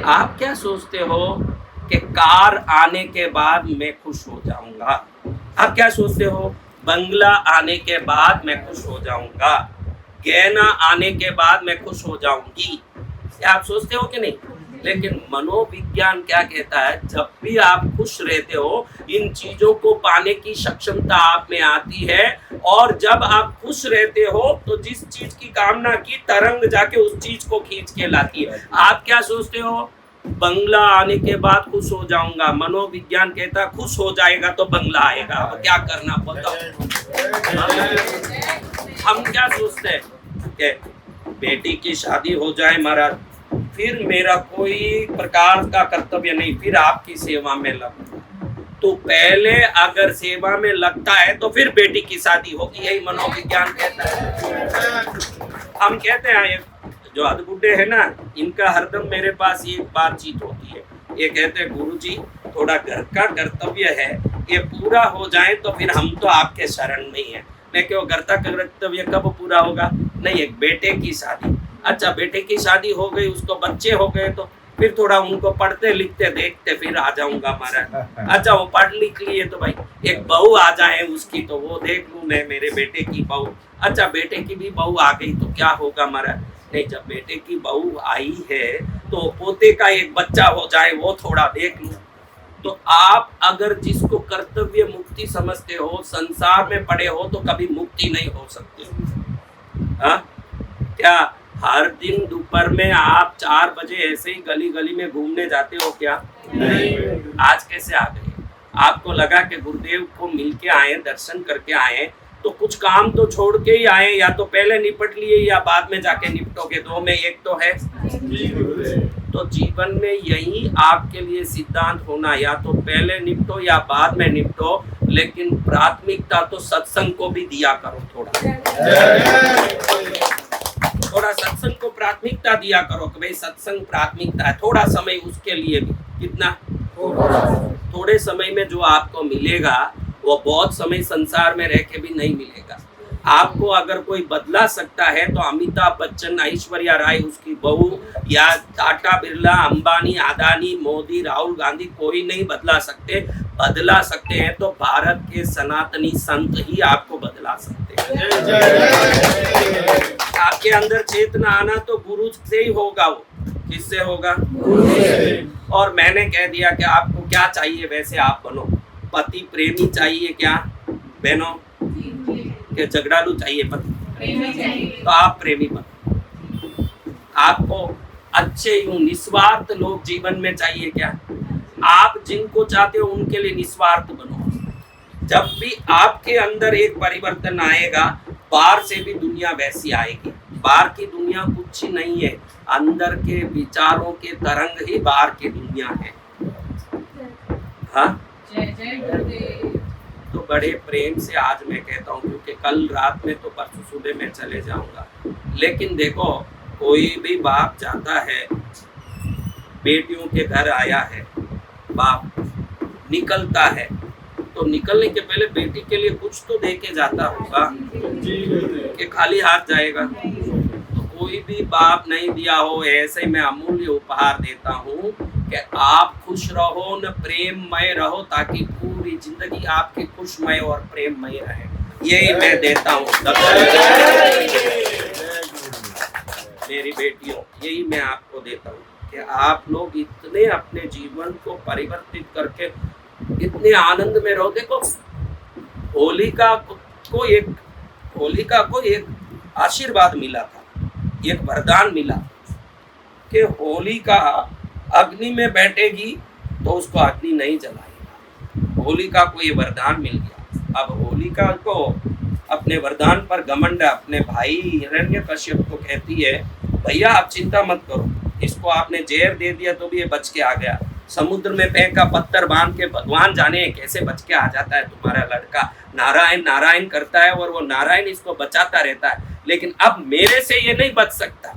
आप क्या सोचते हो कि कार आने के बाद मैं खुश हो जाऊंगा? आप क्या सोचते हो? बंगला आने के बाद मैं खुश हो जाऊंगा, गहना आने के बाद मैं खुश हो जाऊंगी, क्या आप सोचते हो कि नहीं? लेकिन मनोविज्ञान क्या कहता है, जब भी आप खुश रहते हो इन चीजों को पाने की सक्षमता आप में आती है, और जब आप खुश रहते हो तो जिस चीज की कामना की तरंग जाके उस चीज को खींच के लाती है। आप क्या सोचते हो? बंगला आने के बाद खुश हो जाऊंगा, मनोविज्ञान कहता है खुश हो जाएगा तो बंगला आएगा। अब क्या करना बताओ? हम क्या सोचते हैं कि बेटी की शादी हो जाए महाराज, फिर मेरा कोई प्रकार का कर्तव्य नहीं, फिर आपकी सेवा में लग। तो पहले अगर सेवा में लगता है तो फिर बेटी की शादी होगी, यही मनोविज्ञान कहता है। हम कहते हैं जो अधबुड्ढे है ना, इनका हरदम मेरे पास ये बातचीत होती है। ये कहते हैं गुरुजी थोड़ा घर का कर्तव्य है, ये पूरा हो जाए तो फिर हम तो आपके शरण में ही है। मैं क्यों, घर का कर्तव्य कब पूरा होगा? नहीं, एक बेटे की शादी। अच्छा, बेटे की शादी हो गई, उसको बच्चे हो गए, तो फिर थोड़ा उनको पढ़ते लिखते देखते फिर आ जाऊंगा महाराज। अच्छा, वो पढ़ लिख लिए तो भाई एक बहू आ जाए उसकी, तो वो देख लूं मैं, मेरे बेटे की बहू। अच्छा, बेटे की भी बहू आ गई तो क्या होगा महाराज? नहीं, जब बेटे की बहू आई है तो पोते का एक बच्चा हो जाए, वो थोड़ा देख लूं। तो आप अगर जिसको कर्तव्य मुक्ति समझते हो, संसार में पड़े हो, तो कभी मुक्ति नहीं हो सकती। हाँ, क्या हर दिन दोपहर में आप 4 बजे ऐसे ही गली गली में घूमने जाते हो क्या? नहीं। आज कैसे आ गए? आपको लगा कि गुरुदेव को मिलके आए, दर्शन करके आए, तो कुछ काम तो छोड़ के ही आए, या तो पहले निपट लिए या बाद में जाके निपटोगे, दो में एक तो है। तो जीवन में यही आपके लिए सिद्धांत होना, या तो पहले निपटो या बाद में निपटो, लेकिन प्राथमिकता तो सत्संग को भी दिया करो। थोड़ा सत्संग को प्राथमिकता दिया करो कि भाई सत्संग प्राथमिकता है। थोड़ा समय उसके लिए भी, कितना? थोड़े समय में जो आपको मिलेगा वो बहुत समय संसार में रह के भी नहीं मिलेगा। आपको अगर कोई बदला सकता है तो अमिताभ बच्चन, ऐश्वर्या राय उसकी बहू, या टाटा बिरला, अंबानी, अदानी, मोदी, राहुल गांधी, कोई नहीं बदला सकते। बदला सकते हैं तो भारत के सनातनी संत ही आपको बदला सकते हैं। आपके अंदर चेतना आना तो गुरु से ही होगा। वो किससे होगा? और मैंने कह दिया कि आपको क्या चाहिए वैसे आप बनो। पति प्रेमी चाहिए क्या बहनों? कि झगड़ालू चाहिए पति? तो आप प्रेमी बनो। आपको अच्छे यूं निस्वार्थ लोग जीवन में चाहिए क्या? आप जिनको चाहते हो उनके लिए निस्वार्थ बनो। जब भी आपके अंदर एक परिवर्तन आएगा, बाहर से भी दुनिया वैसी आएगी। बाहर की दुनिया कुछ ही नहीं है, अंदर के विचारों के तरंग ही बाहर की दुनिया है। हाँ, तो बड़े प्रेम से आज मैं कहता हूँ, क्योंकि कल रात में तो परसों सुबह में चले जाऊंगा। लेकिन देखो, कोई भी बाप चाहता है, बेटियों के घर आया है बाप, निकलता है तो निकलने के पहले बेटी के लिए कुछ तो दे के जाता होगा कि खाली हाथ जाएगा। तो कोई भी बाप नहीं दिया हो, ऐसे मैं अमूल्य उपहार देता हूँ कि आप खुश रहो, न प्रेममय रहो, ताकि पूरी जिंदगी आपकी खुशमय और प्रेममय रहे। यही मैं देता हूँ मेरी बेटियों, यही मैं आपको देता हूँ कि आप लोग इतने अपने जीवन को परिवर्तित करके इतने आनंद में रहो। देखो, होलिका को एक आशीर्वाद मिला था, एक वरदान मिला कि होलिका अग्नि में बैठेगी तो उसको अग्नि नहीं जलाएगा। होलिका को ये वरदान मिल गया। अब होलिका को अपने वरदान पर घमंड अपने भाई हिरण्यकश्यप को कहती है, भैया आप चिंता मत करो, इसको आपने जहर दे दिया तो भी ये बच के आ गया, समुद्र में फेंका पत्थर बांध के, भगवान जाने कैसे बच के आ जाता है तुम्हारा लड़का। नारायण नारायण करता है और वो नारायण इसको बचाता रहता है, लेकिन अब मेरे से ये नहीं बच सकता।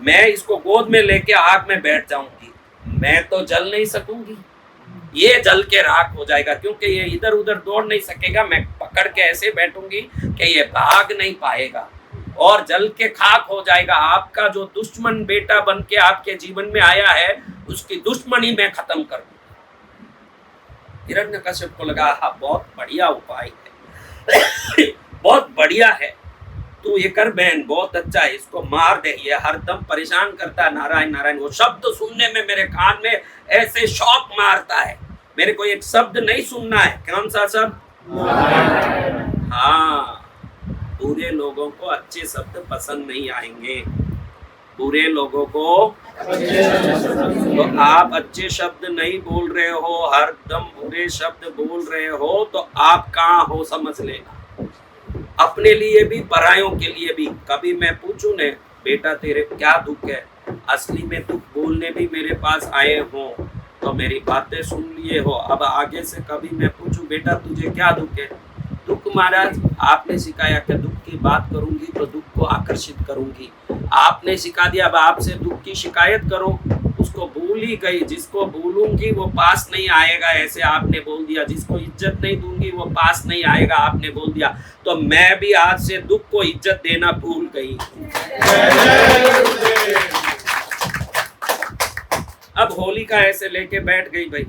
मैं इसको गोद में लेके आग में बैठ जाऊंगी, मैं तो जल नहीं सकूंगी, ये जल के राख हो जाएगा, क्योंकि ये इधर उधर दौड़ नहीं सकेगा। मैं पकड़ के ऐसे बैठूंगी कि ये भाग नहीं पाएगा। और जल के खाक हो जाएगा। आपका जो दुश्मन बेटा बन के आपके जीवन में आया है, उसकी दुश्मनी मैं खत्म कर दूंगा। हिरण्यकश्यप को लगा हाँ बहुत बढ़िया उपाय है बहुत बढ़िया है, तू ये कर बहन, बहुत अच्छा है, इसको मार दे, ये हरदम परेशान करता है नारायण नारायण। वो शब्द सुनने में मेरे कान में ऐसे शौक मारता है, मेरे को एक शब्द नहीं सुनना है। कौन सा शब्द? हाँ, बुरे लोगों को अच्छे शब्द पसंद नहीं आएंगे, बुरे लोगों को तो आप अच्छे शब्द नहीं बोल रहे हो, हरदम बुरे शब्द बोल रहे हो, तो आप कहाँ हो समझ लेना। अपने लिए भी परायों के लिए भी। कभी मैं पूछूं ने बेटा तेरे क्या दुख है, असली में दुख बोलने भी मेरे पास आए हो तो मेरी बातें सुन लिए हो। अब आगे से कभी मैं पूछूं बेटा तुझे क्या दुख है, दुख महाराज आपने सिखाया कि दुख की बात करूंगी तो दुख को आकर्षित करूंगी, आपने सिखा दिया अब आपसे दुख की शिकायत करो, उसको भूल ही गई, जिसको भूलूंगी वो पास नहीं आएगा, ऐसे आपने बोल दिया, जिसको इज्जत नहीं दूंगी वो पास नहीं आएगा, आपने बोल दिया, तो मैं भी आज से दुख को इज्जत देना भूल गई। अब होलिका ऐसे लेके बैठ गई, भाई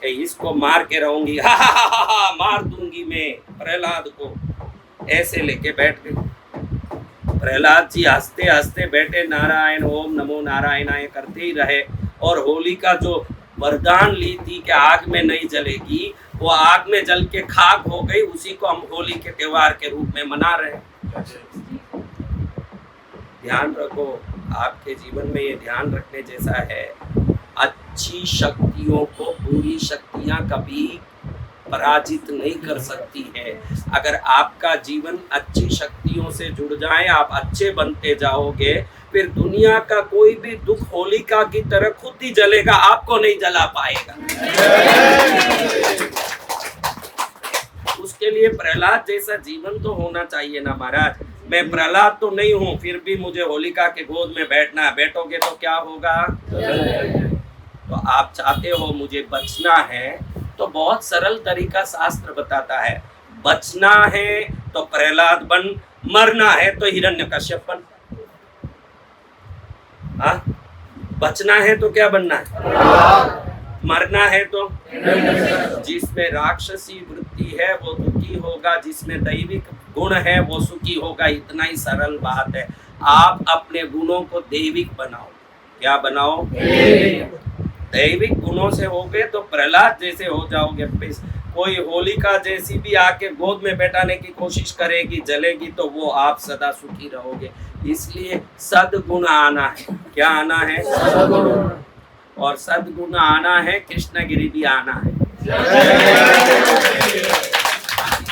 इसको मार के रहूंगी, हा हा हा हा मार दूंगी मैं प्रहलाद को, ऐसे लेके बैठ गई। प्रहलाद जी हंसते हंसते बैठे, नारायण ओम नमो नारायणाय करते ही रहे। और होलिका जो वरदान ली थी कि आग में नहीं जलेगी, वो आग में जल के खाक हो गई, उसी को हम होली के त्योहार के रूप में मना रहे हैं। ध्यान रखो, आपके जीवन में ये ध्यान रखने जैसा है, अच्छी शक्तियों को बुरी शक्तियां कभी पराजित नहीं कर सकती है। अगर आपका जीवन अच्छी शक्तियों से जुड़ जाए, आप अच्छे बनते जाओगे, फिर दुनिया का कोई भी दुख होलिका की तरह खुद ही जलेगा, आपको नहीं जला पाएगा। उसके लिए प्रहलाद जैसा जीवन तो होना चाहिए ना महाराज। मैं प्रहलाद तो नहीं हूँ, फिर भी मुझे होलिका के गोद में बैठना है, बैठोगे तो क्या होगा? तो आप चाहते हो मुझे बचना है, तो बहुत सरल तरीका शास्त्र बताता है, बचना है तो प्रहलाद बन, मरना है तो हिरण्यकश्यप बन। हाँ, बचना है तो क्या बनना है? मरना है तो जिसमें राक्षसी वृत्ति है वो दुखी होगा, जिसमें दैविक गुण है वो सुखी होगा। इतना ही सरल बात है। आप अपने गुणों को दैविक बनाओ। क्या बनाओ? दैविक गुणों से हो गए तो प्रहलाद जैसे हो जाओगे। कोई होलिका जैसी भी आके गोद में बैठाने की कोशिश करेगी, जलेगी, तो वो आप सदा सुखी रहोगे। इसलिए सद्गुण आना है। क्या आना है? सद्गुण। और सद्गुण आना है, कृष्णगिरी भी आना है।